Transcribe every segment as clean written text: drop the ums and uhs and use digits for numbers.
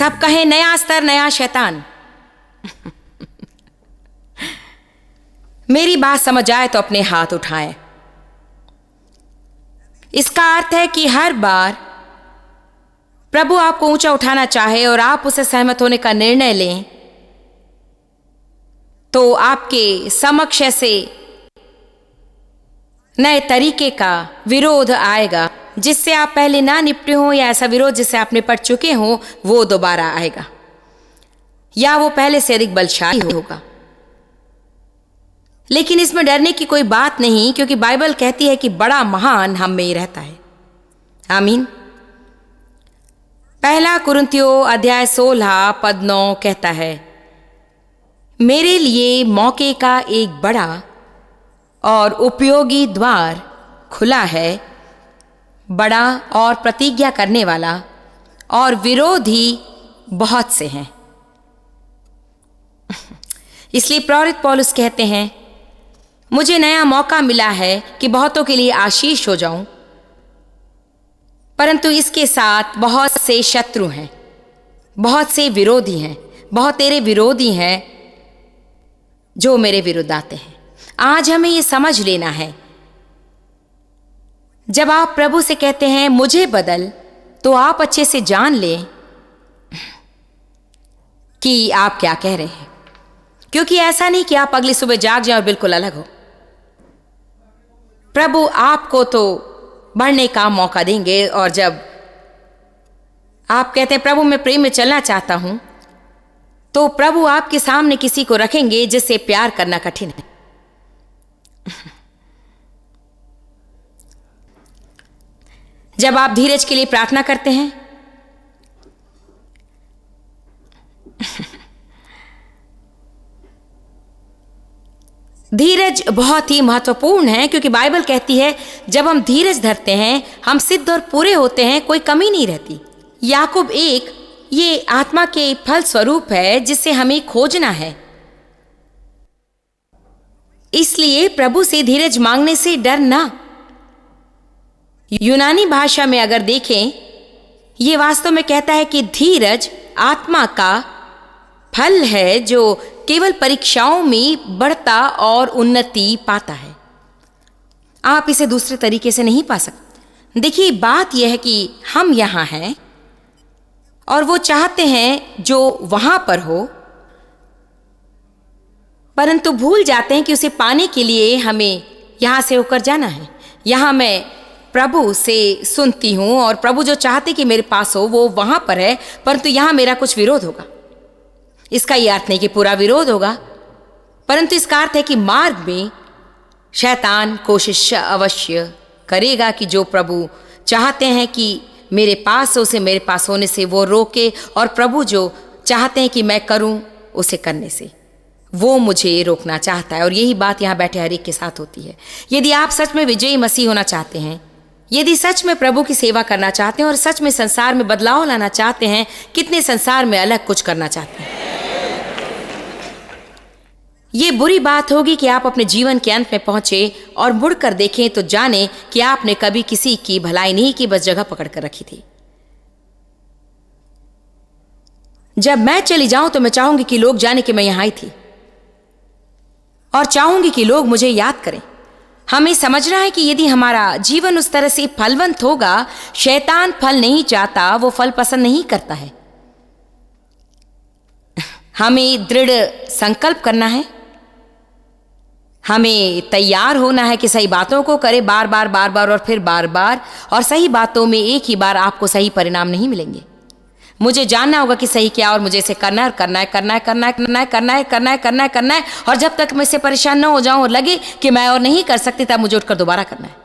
सब कहें नया स्तर, नया शैतान। मेरी बात समझ आए तो अपने हाथ उठाएं। इसका अर्थ है कि हर बार प्रभु आपको ऊंचा उठाना चाहे और आप उसे सहमत होने का निर्णय लें, तो आपके समक्ष ऐसे नए तरीके का विरोध आएगा जिससे आप पहले ना निपटे हों, या ऐसा विरोध जिससे आप निपट चुके हों वो दोबारा आएगा, या वो पहले से अधिक बलशाली होगा। लेकिन इसमें डरने की कोई बात नहीं, क्योंकि बाइबल कहती है कि बड़ा महान हम में ही रहता है। आमीन। पहला कुरिन्थियों अध्याय 16 पद 9 कहता है, मेरे लिए मौके का एक बड़ा और उपयोगी द्वार खुला है, बड़ा और प्रतिज्ञा करने वाला, और विरोधी बहुत से हैं। इसलिए प्रेरित पौलुस कहते हैं, मुझे नया मौका मिला है कि बहुतों के लिए आशीष हो जाऊं, परंतु इसके साथ बहुत से शत्रु हैं, बहुत से विरोधी हैं, बहुत तेरे विरोधी हैं जो मेरे विरुद्ध आते हैं। आज हमें ये समझ लेना है, जब आप प्रभु से कहते हैं मुझे बदल, तो आप अच्छे से जान लें कि आप क्या कह रहे हैं, क्योंकि ऐसा नहीं कि आप अगली सुबह जाग जाएं और बिल्कुल अलग हो। प्रभु आपको तो बढ़ने का मौका देंगे, और जब आप कहते हैं प्रभु मैं प्रेम में चलना चाहता हूं, तो प्रभु आपके सामने किसी को रखेंगे जिससे प्यार करना कठिन है। जब आप धीरज के लिए प्रार्थना करते हैं, धीरज बहुत ही महत्वपूर्ण है, क्योंकि बाइबल कहती है जब हम धीरज धरते हैं हम सिद्ध और पूरे होते हैं, कोई कमी नहीं रहती। याकूब 1 ये आत्मा के फल स्वरूप है जिसे हमें खोजना है। इसलिए प्रभु से धीरज मांगने से डरना। यूनानी भाषा में अगर देखें, ये वास्तव में कहता है कि धीरज आत्मा का फल है जो केवल परीक्षाओं में बढ़ता और उन्नति पाता है। आप इसे दूसरे तरीके से नहीं पा सकते। देखिए, बात यह है कि हम यहां हैं और वो चाहते हैं जो वहां पर हो, परंतु भूल जाते हैं कि उसे पाने के लिए हमें यहां से होकर जाना है। यहां मैं प्रभु से सुनती हूं और प्रभु जो चाहते कि मेरे पास हो वो वहां पर है, परंतु यहां मेरा कुछ विरोध होगा। इसका यह अर्थ नहीं कि पूरा विरोध होगा, परंतु इसका अर्थ है कि मार्ग में शैतान कोशिश अवश्य करेगा कि जो प्रभु चाहते हैं कि मेरे पास हो, उसे मेरे पास होने से वो रोके, और प्रभु जो चाहते हैं कि मैं करूं उसे करने से वो मुझे रोकना चाहता है। और यही बात यहां बैठे हर एक के साथ होती है। यदि आप सच में विजयी मसीह होना चाहते हैं, यदि सच में प्रभु की सेवा करना चाहते हैं और सच में संसार में बदलाव लाना चाहते हैं, कितने संसार में अलग कुछ करना चाहते हैं, ये बुरी बात होगी कि आप अपने जीवन के अंत में पहुंचे और मुड़कर देखें तो जाने कि आपने कभी किसी की भलाई नहीं की, बस जगह पकड़ कर रखी थी। जब मैं चली जाऊं तो मैं चाहूंगी कि लोग जाने कि मैं यहां आई थी, और चाहूंगी कि लोग मुझे याद करें। हमें समझना है कि यदि हमारा जीवन उस तरह से फलवंत होगा, शैतान फल नहीं चाहता, वो फल पसंद नहीं करता है। हमें दृढ़ संकल्प करना है, हमें तैयार होना है कि सही बातों को करे बार बार बार बार और फिर बार बार, और सही बातों में एक ही बार आपको सही परिणाम नहीं मिलेंगे। मुझे जानना होगा कि सही क्या, और मुझे इसे करना है, करना है, करना है, करना है, करना है, करना है, करना है, करना है, करना है, और जब तक मैं इससे परेशान न हो जाऊं और लगे कि मैं और नहीं कर सकती, तब मुझे उठकर दोबारा करना है।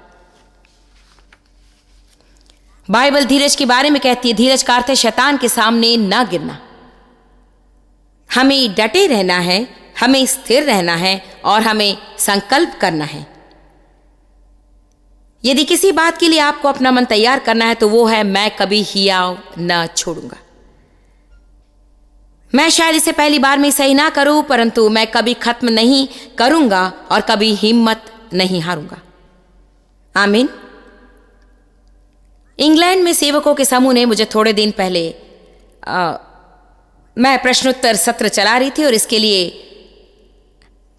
बाइबल धीरज के बारे में कहती है, धीरज का अर्थ है शैतान के सामने न गिरना। हमें डटे रहना है, हमें स्थिर रहना है, और हमें संकल्प करना है। यदि किसी बात के लिए आपको अपना मन तैयार करना है तो वो है, मैं कभी हियाव न छोड़ूंगा। मैं शायद इसे पहली बार में सही ना करूं, परंतु मैं कभी खत्म नहीं करूंगा और कभी हिम्मत नहीं हारूंगा। आमीन। इंग्लैंड में सेवकों के समूह ने मुझे थोड़े दिन पहले मैं प्रश्नोत्तर सत्र चला रही थी और इसके लिए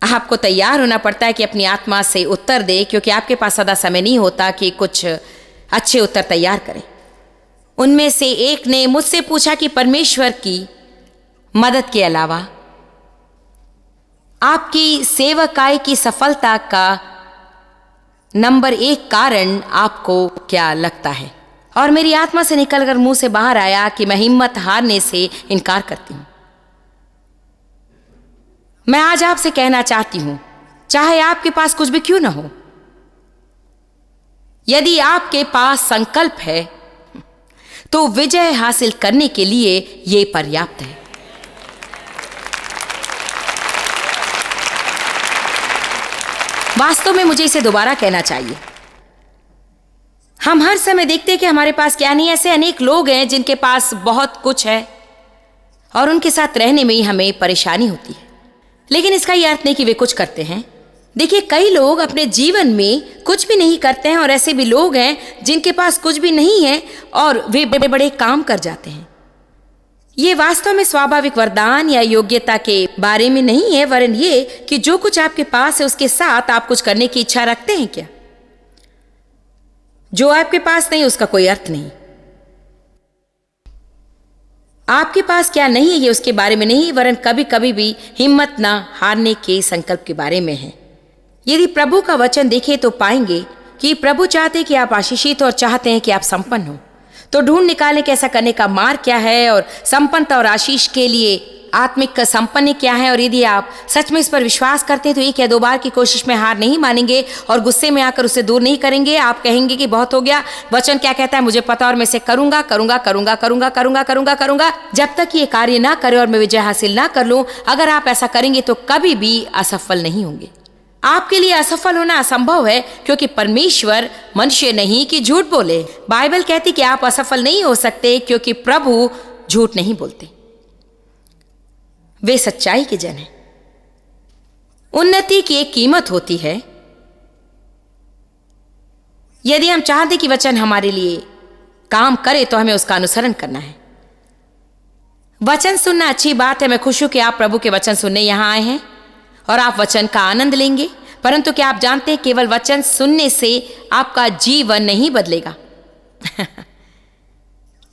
आपको तैयार होना पड़ता है कि अपनी आत्मा से उत्तर दे, क्योंकि आपके पास सदा समय नहीं होता कि कुछ अच्छे उत्तर तैयार करें। उनमें से एक ने मुझसे पूछा कि परमेश्वर की मदद के अलावा आपकी सेवकाई की सफलता का नंबर 1 कारण आपको क्या लगता है? और मेरी आत्मा से निकलकर मुंह से बाहर आया कि मैं हिम्मत हारने से इनकार करती हूं। मैं आज आपसे कहना चाहती हूं, चाहे आपके पास कुछ भी क्यों ना हो, यदि आपके पास संकल्प है तो विजय हासिल करने के लिए यह पर्याप्त है। वास्तव में मुझे इसे दोबारा कहना चाहिए। हम हर समय देखते हैं कि हमारे पास क्या नहीं। ऐसे अनेक लोग हैं जिनके पास बहुत कुछ है और उनके साथ रहने में ही हमें परेशानी होती है, लेकिन इसका यह अर्थ नहीं कि वे कुछ करते हैं। देखिए, कई लोग अपने जीवन में कुछ भी नहीं करते हैं और ऐसे भी लोग हैं जिनके पास कुछ भी नहीं है और वे बड़े बड़े काम कर जाते हैं। ये वास्तव में स्वाभाविक वरदान या योग्यता के बारे में नहीं है, वरन ये कि जो कुछ आपके पास है उसके साथ आप कुछ करने की इच्छा रखते हैं क्या? जो आपके पास नहीं उसका कोई अर्थ नहीं। आपके पास क्या नहीं है ये उसके बारे में नहीं, वरन कभी कभी भी हिम्मत ना हारने के संकल्प के बारे में है। यदि प्रभु का वचन देखें तो पाएंगे कि प्रभु चाहते कि आप आशीषित और चाहते हैं कि आप संपन्न हो। तो ढूंढ निकालें कि ऐसा करने का मार्ग क्या है और संपन्नता और आशीष के लिए आत्मिक संपन्न क्या है। और यदि आप सच में इस पर विश्वास करते हैं तो 1 या 2 बार की कोशिश में हार नहीं मानेंगे और गुस्से में आकर उससे दूर नहीं करेंगे। आप कहेंगे कि बहुत हो गया, वचन क्या कहता है मुझे पता और मैं इसे करूंगा करूंगा करूंगा करूंगा करूंगा करूंगा करूंगा जब तक ये कार्य ना करे और मैं विजय हासिल ना कर लूं। अगर आप ऐसा करेंगे तो कभी भी असफल नहीं होंगे। आपके लिए असफल होना असंभव है, क्योंकि परमेश्वर मनुष्य नहीं कि झूठ बोले। बाइबल कहती कि आप असफल नहीं हो सकते क्योंकि प्रभु झूठ नहीं बोलते, वे सच्चाई के जन हैं। उन्नति की एक कीमत होती है। यदि हम चाहते कि वचन हमारे लिए काम करे तो हमें उसका अनुसरण करना है। वचन सुनना अच्छी बात है। मैं खुश हूं कि आप प्रभु के वचन सुनने यहां आए हैं और आप वचन का आनंद लेंगे। परंतु क्या आप जानते हैं केवल वचन सुनने से आपका जीवन नहीं बदलेगा।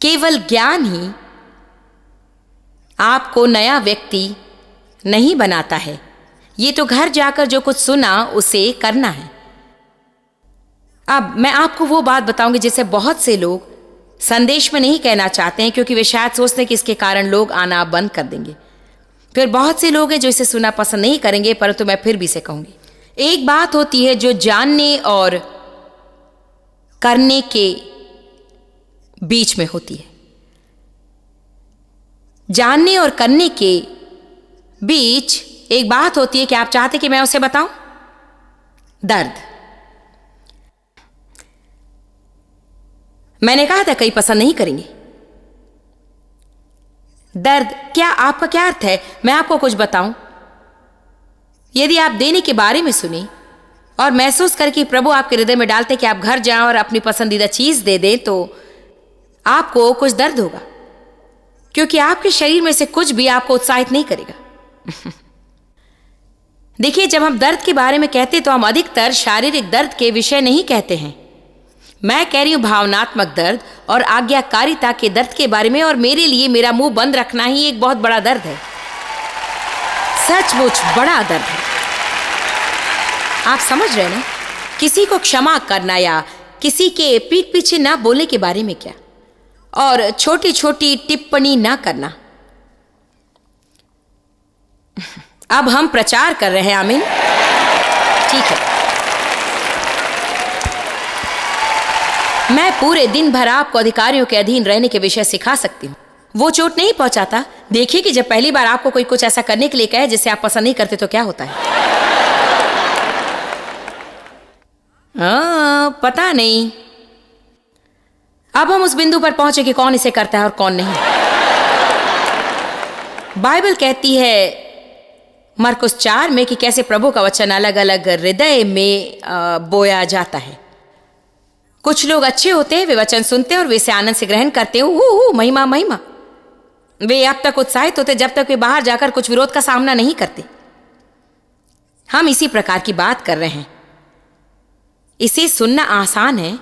केवल ज्ञान ही आपको नया व्यक्ति नहीं बनाता है। ये तो घर जाकर जो कुछ सुना उसे करना है। अब मैं आपको वो बात बताऊंगी जिसे बहुत से लोग संदेश में नहीं कहना चाहते हैं, क्योंकि वे शायद सोचते हैं कि इसके कारण लोग आना बंद कर देंगे। फिर बहुत से लोग हैं जो इसे सुनना पसंद नहीं करेंगे, परंतु मैं फिर भी इसे कहूंगी। एक बात होती है जो जानने और करने के बीच में होती है। जानने और करने के बीच एक बात होती है कि आप चाहते कि मैं उसे बताऊं, दर्द। मैंने कहा था कई पसंद नहीं करेंगे। दर्द क्या, आपका क्या अर्थ है? मैं आपको कुछ बताऊं। यदि आप देने के बारे में सुने और महसूस करके प्रभु आपके हृदय में डालते कि आप घर जाएं और अपनी पसंदीदा चीज दे दें, तो आपको कुछ दर्द होगा, क्योंकि आपके शरीर में से कुछ भी आपको उत्साहित नहीं करेगा। देखिए, जब हम दर्द के बारे में कहते हैं तो हम अधिकतर शारीरिक दर्द के विषय नहीं कहते हैं। मैं कह रही हूं भावनात्मक दर्द और आज्ञाकारिता के दर्द के बारे में। और मेरे लिए मेरा मुंह बंद रखना ही एक बहुत बड़ा दर्द है, सचमुच बड़ा दर्द है। आप समझ रहे ना? किसी को क्षमा करना या किसी के पीठ पीछे ना बोलने के बारे में क्या, और छोटी छोटी टिप्पणी ना करना। अब हम प्रचार कर रहे हैं, आमीन। ठीक है, मैं पूरे दिन भर आपको अधिकारियों के अधीन रहने के विषय सिखा सकती हूँ। वो चोट नहीं पहुंचाता। देखिए कि जब पहली बार आपको कोई कुछ ऐसा करने के लिए कहे जिसे आप पसंद नहीं करते तो क्या होता है। पता नहीं। अब हम उस बिंदु पर पहुंचे कि कौन इसे करता है और कौन नहीं। बाइबल कहती है मरकुस 4 में कि कैसे प्रभु का वचन अलग अलग हृदय में बोया जाता है। कुछ लोग अच्छे होते हैं, वे वचन सुनते हैं और वे इसे आनंद से ग्रहण करते हैं। महिमा महिमा। वे अब तक उत्साहित होते जब तक वे बाहर जाकर कुछ विरोध का सामना नहीं करते। हम इसी प्रकार की बात कर रहे हैं। इसे सुनना आसान है,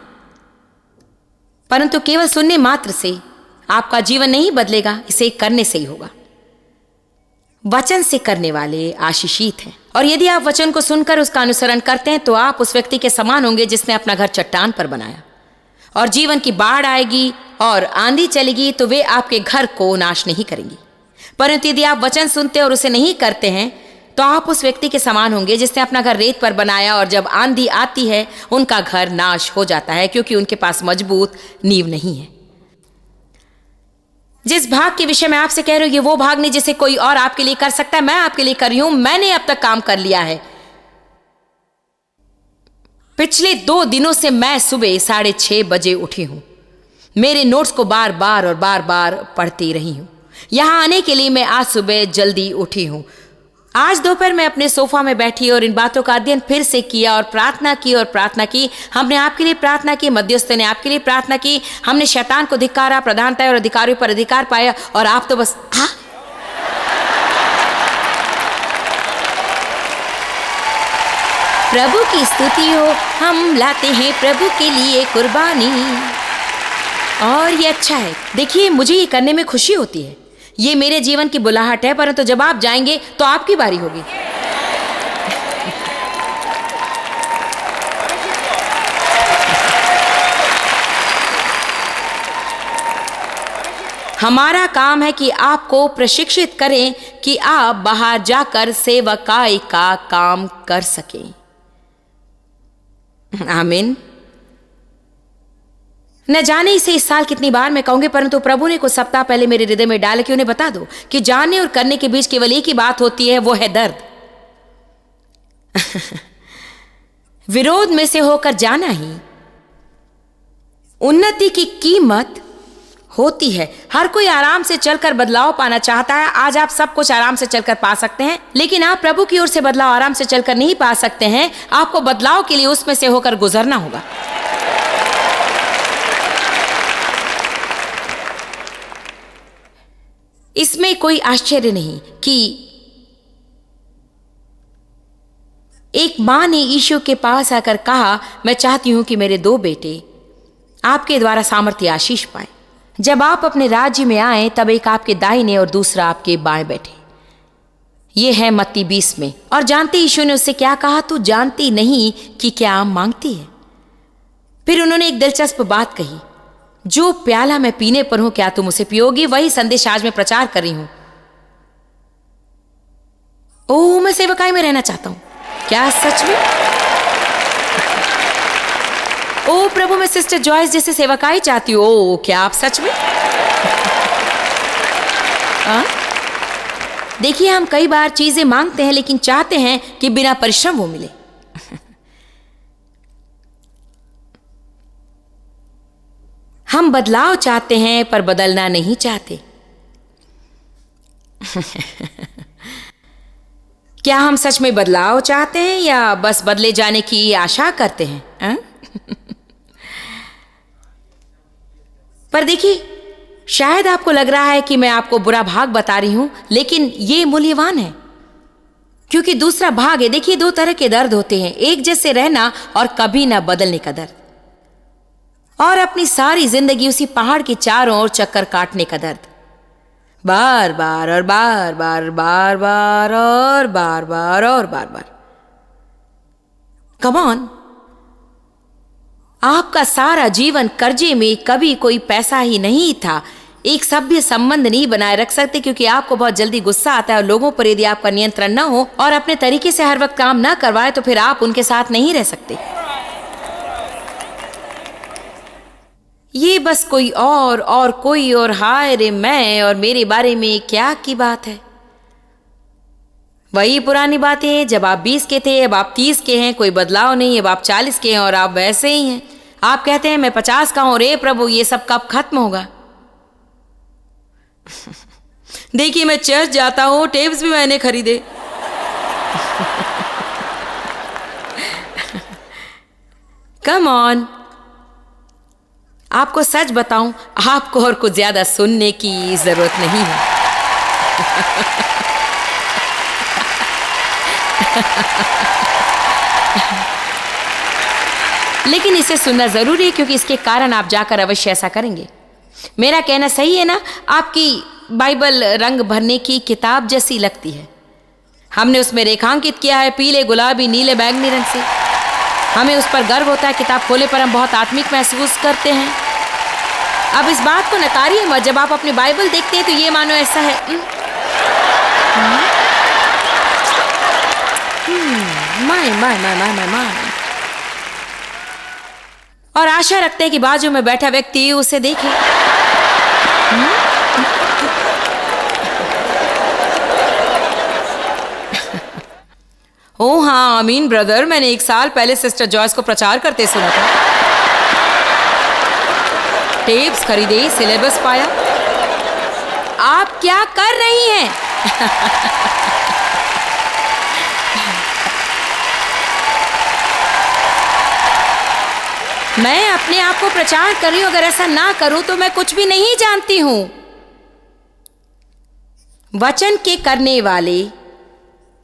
परंतु केवल सुनने मात्र से आपका जीवन नहीं बदलेगा, इसे करने से ही होगा। वचन से करने वाले आशीषित हैं। और यदि आप वचन को सुनकर उसका अनुसरण करते हैं तो आप उस व्यक्ति के समान होंगे जिसने अपना घर चट्टान पर बनाया, और जीवन की बाढ़ आएगी और आंधी चलेगी तो वे आपके घर को नाश नहीं करेंगी। परंतु यदि आप वचन सुनते और उसे नहीं करते हैं तो आप उस व्यक्ति के समान होंगे जिसने अपना घर रेत पर बनाया, और जब आंधी आती है उनका घर नाश हो जाता है, क्योंकि उनके पास मजबूत नींव नहीं है। जिस भाग के विषय में आपसे कह रही हूं, ये वो भाग नहीं जिसे कोई और आपके लिए कर सकता है। मैं आपके लिए कर रही हूं। मैंने अब तक काम कर लिया है। पिछले 2 दिनों से मैं सुबह 6:30 बजे उठी हूं। मेरे नोट्स को बार बार और बार बार पढ़ती रही हूं। यहां आने के लिए मैं आज सुबह जल्दी उठी हूं। आज दोपहर मैं अपने सोफा में बैठी और इन बातों का अध्ययन फिर से किया और प्रार्थना की और प्रार्थना की। हमने आपके लिए प्रार्थना की, मध्यस्थ ने आपके लिए प्रार्थना की। हमने शैतान को धिक्कारा, प्रधानता और अधिकारियों पर अधिकार पाया, और आप तो बस प्रभु की स्तुति हो। हम लाते हैं प्रभु के लिए कुर्बानी, और ये अच्छा है। देखिए, मुझे ये करने में खुशी होती है। ये मेरे जीवन की बुलाहट है, परंतु जब आप जाएंगे तो आपकी बारी होगी। हमारा काम है कि आपको प्रशिक्षित करें कि आप बाहर जाकर सेवकाई का काम कर सकें। आमीन। न जाने इसे इस साल कितनी बार मैं कहूंगी, परंतु प्रभु ने कुछ सप्ताह पहले मेरे हृदय में डाला कि उन्हें बता दो कि जानने और करने के बीच केवल एक ही बात होती है, वो है दर्द। विरोध में से होकर जाना ही उन्नति की कीमत होती है। हर कोई आराम से चलकर बदलाव पाना चाहता है। आज आप सब कुछ आराम से चलकर पा सकते हैं, लेकिन आप प्रभु की ओर से बदलाव आराम से चलकर नहीं पा सकते हैं। आपको बदलाव के लिए उसमें से होकर गुजरना होगा। इसमें कोई आश्चर्य नहीं कि एक मां ने यीशु के पास आकर कहा, मैं चाहती हूं कि मेरे 2 बेटे आपके द्वारा सामर्थ्य आशीष पाए। जब आप अपने राज्य में आए तब एक आपके दाहिने और दूसरा आपके बाएं बैठे। ये है मत्ती 20 में। और जानते यीशु ने उससे क्या कहा? तू जानती नहीं कि क्या मांगती है। फिर उन्होंने एक दिलचस्प बात कही, जो प्याला मैं पीने पर हूं क्या तुम उसे पियोगी? वही संदेश आज मैं प्रचार कर रही हूं। ओह, मैं सेवकाई में रहना चाहता हूं। क्या सच में? ओह प्रभु, मैं सिस्टर जॉयस जैसे सेवकाई चाहती हूं। ओह, क्या आप सच में? देखिए, हम कई बार चीजें मांगते हैं लेकिन चाहते हैं कि बिना परिश्रम वो मिले। हम बदलाव चाहते हैं पर बदलना नहीं चाहते। क्या हम सच में बदलाव चाहते हैं या बस बदले जाने की आशा करते हैं? पर देखिए, शायद आपको लग रहा है कि मैं आपको बुरा भाग बता रही हूं, लेकिन ये मूल्यवान है, क्योंकि दूसरा भाग है। देखिए, 2 तरह के दर्द होते हैं, एक जैसे रहना और कभी ना बदलने का दर्द, और अपनी सारी जिंदगी उसी पहाड़ के चारों ओर चक्कर काटने का दर्द, बार बार और बार बार बार बार और बार बार और बार बार। कम ऑन, आपका सारा जीवन कर्जे में, कभी कोई पैसा ही नहीं था, एक सभ्य संबंध नहीं बनाए रख सकते क्योंकि आपको बहुत जल्दी गुस्सा आता है, और लोगों पर यदि आपका नियंत्रण न हो और अपने तरीके से हर वक्त काम न करवाए तो फिर आप उनके साथ नहीं रह सकते। ये बस कोई और कोई और, हाय रे मैं और मेरे बारे में क्या की बात है। वही पुरानी बातें, जब आप 20 के थे अब आप 30 के हैं, कोई बदलाव नहीं। अब आप 40 के हैं और आप वैसे ही हैं। आप कहते हैं मैं 50 का हूं। रे प्रभु, ये सब कब खत्म होगा? देखिए, मैं चर्च जाता हूं, टेप्स भी मैंने खरीदे। कम ऑन, आपको सच बताऊं, आपको और कुछ ज्यादा सुनने की जरूरत नहीं है। लेकिन इसे सुनना जरूरी है, क्योंकि इसके कारण आप जाकर अवश्य ऐसा करेंगे। मेरा कहना सही है ना? आपकी बाइबल रंग भरने की किताब जैसी लगती है। हमने उसमें रेखांकित किया है पीले, गुलाबी, नीले, बैंगनी रंग से। हमें उस पर गर्व होता है। किताब खोले पर हम बहुत आत्मिक महसूस करते हैं। अब इस बात को नकारिए मत। जब आप अपनी बाइबल देखते हैं तो ये मानो ऐसा है, my my my my my my, और आशा रखते हैं कि बाजू में बैठा व्यक्ति उसे देखे। ओ हाँ, आमीन ब्रदर। मैंने 1 साल पहले सिस्टर जॉयस को प्रचार करते सुना था। टेप्स खरीदे, सिलेबस पाया। आप क्या कर रही हैं? मैं अपने आप को प्रचार कर रही हूं। अगर ऐसा ना करूं तो मैं कुछ भी नहीं जानती हूं। वचन के करने वाले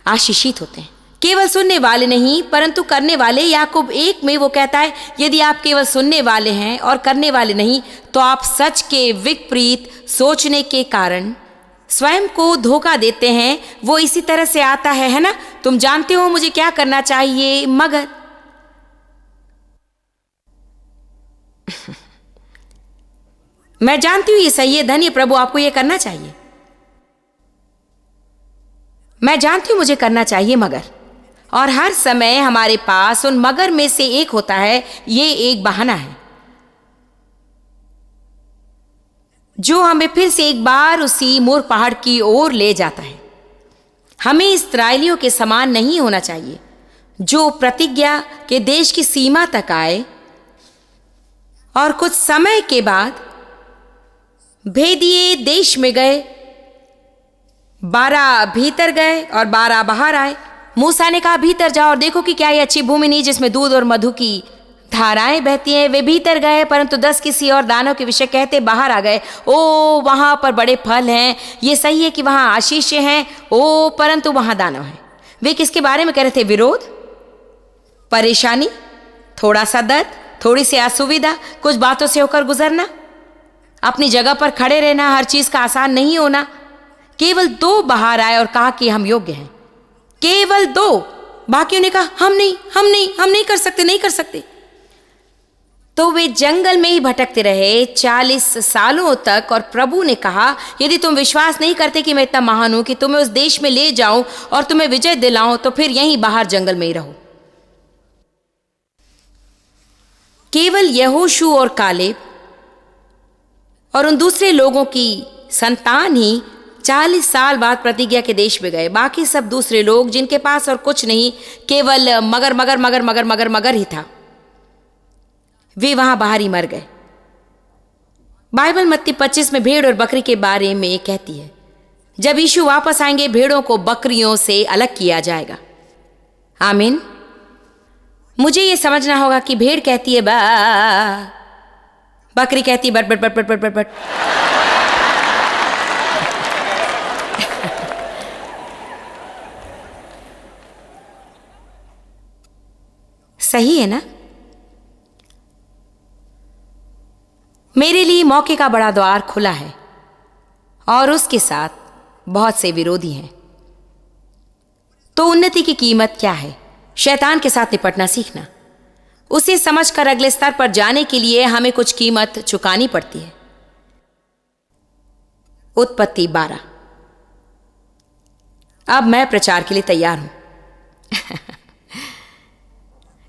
आशीषित होते हैं, केवल सुनने वाले नहीं परंतु करने वाले। याकूब 1 में वो कहता है, यदि आप केवल सुनने वाले हैं और करने वाले नहीं तो आप सच के विपरीत सोचने के कारण स्वयं को धोखा देते हैं। वो इसी तरह से आता है ना? तुम जानते हो मुझे क्या करना चाहिए, मगर मैं जानती हूं ये सही है। धन्य प्रभु, आपको ये करना चाहिए। मैं जानती हूं मुझे करना चाहिए, मगर। और हर समय हमारे पास उन मगर में से एक होता है। ये एक बहाना है जो हमें फिर से एक बार उसी मोर पहाड़ की ओर ले जाता है। हमें इस्राएलियों के समान नहीं होना चाहिए जो प्रतिज्ञा के देश की सीमा तक आए और कुछ समय के बाद भेदिए देश में गए। 12 भीतर गए और 12 बाहर आए। मूसा ने कहा, भीतर जाओ और देखो कि क्या ये अच्छी भूमि नहीं जिसमें दूध और मधु की धाराएं बहती हैं। वे भीतर गए, परंतु 10 किसी और दानों के विषय कहते बाहर आ गए। ओ, वहां पर बड़े फल हैं। ये सही है कि वहां आशीष हैं। ओ, परंतु वहां दानव हैं। वे किसके बारे में कह रहे थे? विरोध, परेशानी, थोड़ा सा दर्द, थोड़ी सी असुविधा, कुछ बातों से होकर गुजरना, अपनी जगह पर खड़े रहना, हर चीज का आसान नहीं होना। केवल 2 बाहर आए और कहा कि हम योग्य हैं। केवल 2। बाकियों ने कहा, हम नहीं कर सकते, नहीं कर सकते। तो वे जंगल में ही भटकते रहे 40 सालों तक। और प्रभु ने कहा, यदि तुम विश्वास नहीं करते कि मैं इतना महान हूं कि तुम्हें उस देश में ले जाऊं और तुम्हें विजय दिलाऊं, तो फिर यहीं बाहर जंगल में ही रहो। केवल यहोशू और कालेब और उन दूसरे लोगों की संतान ही 40 साल बाद प्रतिज्ञा के देश में गए। बाकी सब दूसरे लोग जिनके पास और कुछ नहीं, केवल मगर मगर मगर मगर मगर मगर ही था, वे वहां बाहर ही मर गए। बाइबल मत्ती 25 में भेड़ और बकरी के बारे में कहती है, जब यीशु वापस आएंगे भेड़ों को बकरियों से अलग किया जाएगा। आमीन। मुझे यह समझना होगा कि भेड़ कहती है बा, बकरी कहती है but but but but but but but. सही है ना? मेरे लिए मौके का बड़ा द्वार खुला है और उसके साथ बहुत से विरोधी हैं। तो उन्नति की कीमत क्या है? शैतान के साथ निपटना सीखना। उसे समझकर अगले स्तर पर जाने के लिए हमें कुछ कीमत चुकानी पड़ती है। उत्पत्ति 12। अब मैं प्रचार के लिए तैयार हूं।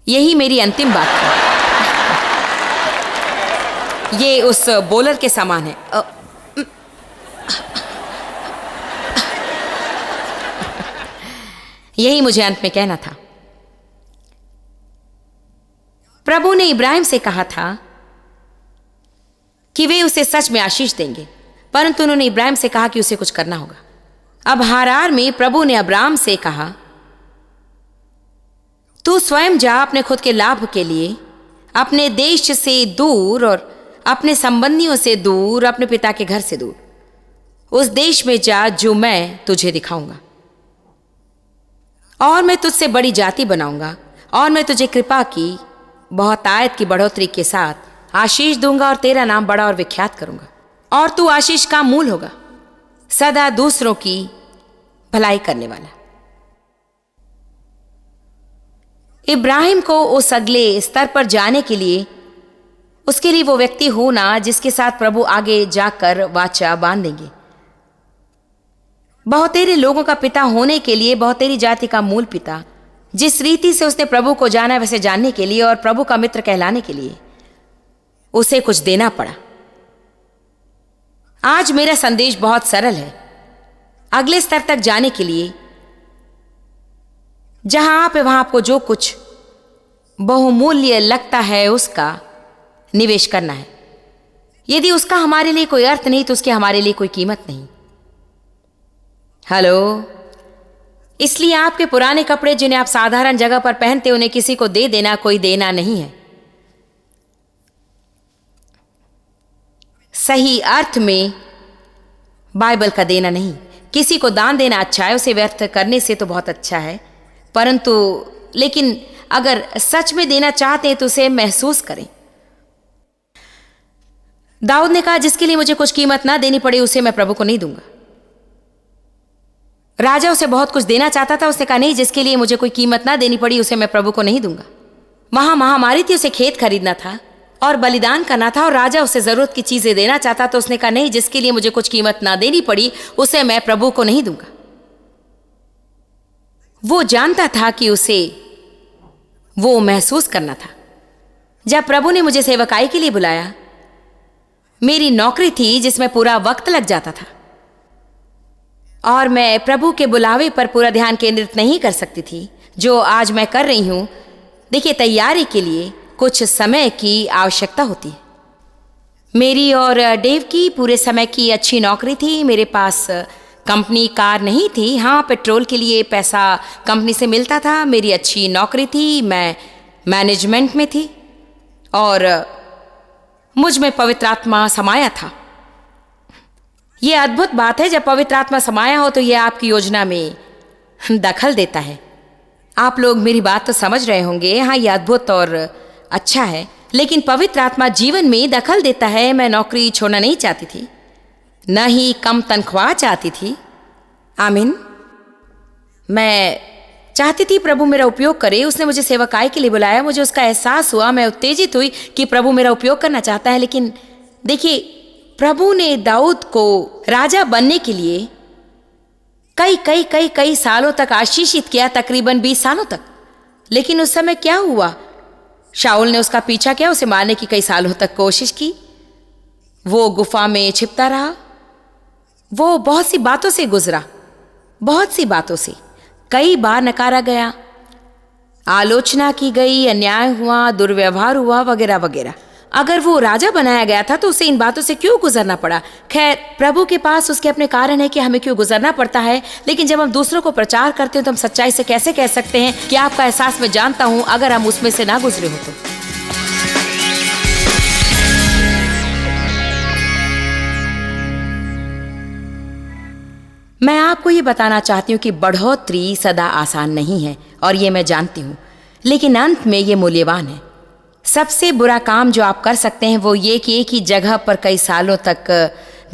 यही मेरी अंतिम बात है। ये उस बॉलर के समान है। यही मुझे अंत में कहना था। प्रभु ने इब्राहिम से कहा था कि वे उसे सच में आशीष देंगे, परंतु उन्होंने इब्राहिम से कहा कि उसे कुछ करना होगा। अब हारार में प्रभु ने अब्राम से कहा, तू स्वयं जा अपने खुद के लाभ के लिए अपने देश से दूर और अपने संबंधियों से दूर, अपने पिता के घर से दूर उस देश में जा जो मैं तुझे दिखाऊंगा, और मैं तुझसे बड़ी जाति बनाऊंगा, और मैं तुझे कृपा की बहुतायत की बढ़ोतरी के साथ आशीष दूंगा, और तेरा नाम बड़ा और विख्यात करूंगा, और तू आशीष का मूल होगा, सदा दूसरों की भलाई करने वाला। इब्राहिम को उस अगले स्तर पर जाने के लिए उसके लिए वो व्यक्ति होना जिसके साथ प्रभु आगे जाकर वाचा बांधेंगे। बहुतेरे लोगों का पिता होने के लिए, बहुतेरी जाति का मूल पिता, जिस रीति से उसने प्रभु को जाना वैसे जानने के लिए और प्रभु का मित्र कहलाने के लिए उसे कुछ देना पड़ा। आज मेरा संदेश बहुत सरल है। अगले स्तर तक जाने के लिए जहां आप है वहां आपको जो कुछ बहुमूल्य लगता है उसका निवेश करना है। यदि उसका हमारे लिए कोई अर्थ नहीं तो उसकी हमारे लिए कोई कीमत नहीं। हेलो, इसलिए आपके पुराने कपड़े जिन्हें आप साधारण जगह पर पहनते उन्हें किसी को दे देना कोई देना नहीं है। सही अर्थ में बाइबल का देना नहीं। किसी को दान देना अच्छा है, उसे व्यर्थ करने से तो बहुत अच्छा है, परंतु लेकिन अगर सच में देना चाहते हैं तो उसे महसूस करें। दाऊद ने कहा, जिसके लिए मुझे कुछ कीमत ना देनी पड़ी उसे मैं प्रभु को नहीं दूंगा। राजा उसे बहुत कुछ देना चाहता था, उसने कहा नहीं, जिसके लिए मुझे कोई कीमत ना देनी पड़ी उसे मैं प्रभु को नहीं दूंगा। वहां महामारी थी, उसे खेत खरीदना था और बलिदान करना था, और राजा उसे जरूरत की चीजें देना चाहता तो उसने कहा नहीं, जिसके लिए मुझे कुछ कीमत ना देनी पड़ी उसे मैं प्रभु को नहीं दूंगा। वो जानता था कि उसे वो महसूस करना था। जब प्रभु ने मुझे सेवकाई के लिए बुलाया, मेरी नौकरी थी जिसमें पूरा वक्त लग जाता था और मैं प्रभु के बुलावे पर पूरा ध्यान केंद्रित नहीं कर सकती थी जो आज मैं कर रही हूं। देखिए, तैयारी के लिए कुछ समय की आवश्यकता होती है। मेरी और डेव की पूरे समय की अच्छी नौकरी थी। मेरे पास कंपनी कार नहीं थी। हाँ, पेट्रोल के लिए पैसा कंपनी से मिलता था। मेरी अच्छी नौकरी थी, मैं मैनेजमेंट में थी और मुझ में पवित्र आत्मा समाया था। यह अद्भुत बात है, जब पवित्र आत्मा समाया हो तो यह आपकी योजना में दखल देता है। आप लोग मेरी बात तो समझ रहे होंगे। हाँ, यह अद्भुत और अच्छा है, लेकिन पवित्र आत्मा जीवन में दखल देता है। मैं नौकरी छोड़ना नहीं चाहती थी, न ही कम तनख्वाह चाहती थी। आमीन। मैं चाहती थी प्रभु मेरा उपयोग करे। उसने मुझे सेवकाई के लिए बुलाया। मुझे उसका एहसास हुआ, मैं उत्तेजित हुई कि प्रभु मेरा उपयोग करना चाहता है। लेकिन देखिए, प्रभु ने दाऊद को राजा बनने के लिए कई कई कई कई सालों तक आशीषित किया, तकरीबन 20 सालों तक। लेकिन उस समय क्या हुआ? शाऊल ने उसका पीछा किया, उसे मारने की कई सालों तक कोशिश की। वो गुफा में छिपता रहा। वो बहुत सी बातों से गुजरा, बहुत सी बातों से। कई बार नकारा गया, आलोचना की गई, अन्याय हुआ, दुर्व्यवहार हुआ, वगैरह वगैरह। अगर वो राजा बनाया गया था तो उसे इन बातों से क्यों गुजरना पड़ा? खैर, प्रभु के पास उसके अपने कारण है कि हमें क्यों गुजरना पड़ता है। लेकिन जब हम दूसरों को प्रचार करते हैं तो हम सच्चाई से कैसे कह सकते हैं कि आपका एहसास मैं जानता हूं, अगर हम उसमें से ना गुजरे हो तो। मैं आपको ये बताना चाहती हूँ कि बढ़ोतरी सदा आसान नहीं है, और ये मैं जानती हूँ, लेकिन अंत में ये मूल्यवान है। सबसे बुरा काम जो आप कर सकते हैं वो ये कि एक ही जगह पर कई सालों तक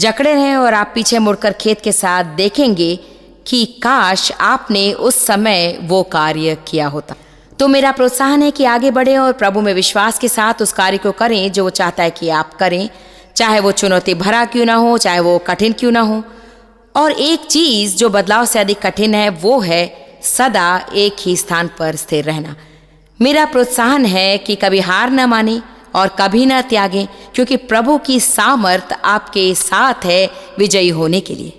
जकड़े रहें और आप पीछे मुड़कर खेत के साथ देखेंगे कि काश आपने उस समय वो कार्य किया होता। तो मेरा प्रोत्साहन है कि आगे बढ़ें और प्रभु में विश्वास के साथ उस कार्य को करें जो वो चाहता है कि आप करें, चाहे वो चुनौती भरा क्यों ना हो, चाहे वो कठिन क्यों ना हो। और एक चीज जो बदलाव से अधिक कठिन है वो है सदा एक ही स्थान पर स्थिर रहना। मेरा प्रोत्साहन है कि कभी हार न माने और कभी न त्यागें, क्योंकि प्रभु की सामर्थ आपके साथ है विजयी होने के लिए।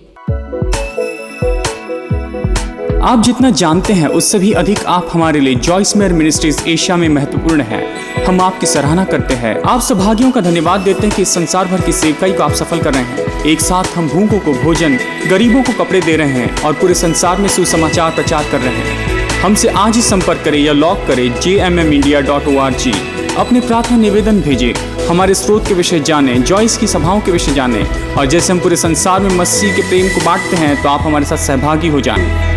आप जितना जानते हैं उससे भी अधिक आप हमारे लिए जॉइस मेयर मिनिस्ट्रीज एशिया में महत्वपूर्ण है। हम आपकी सराहना करते हैं। आप सौभाग्यों का धन्यवाद देते हैं कि इस संसार भर की सेवकाई को आप सफल कर रहे हैं। एक साथ हम भूखों को भोजन, गरीबों को कपड़े दे रहे हैं और पूरे संसार में सुसमाचार प्रचार कर रहे हैं। हमसे आज ही संपर्क करें या लॉग करें jmmindia.org। अपने प्रार्थना निवेदन भेजें हमारे स्रोत के विषय जानें, जॉइस की सभाओं के विषय जानें और जैसे हम पूरे संसार में मसीह के प्रेम को बांटते हैं तो आप हमारे साथ सहभागी हो जाएं।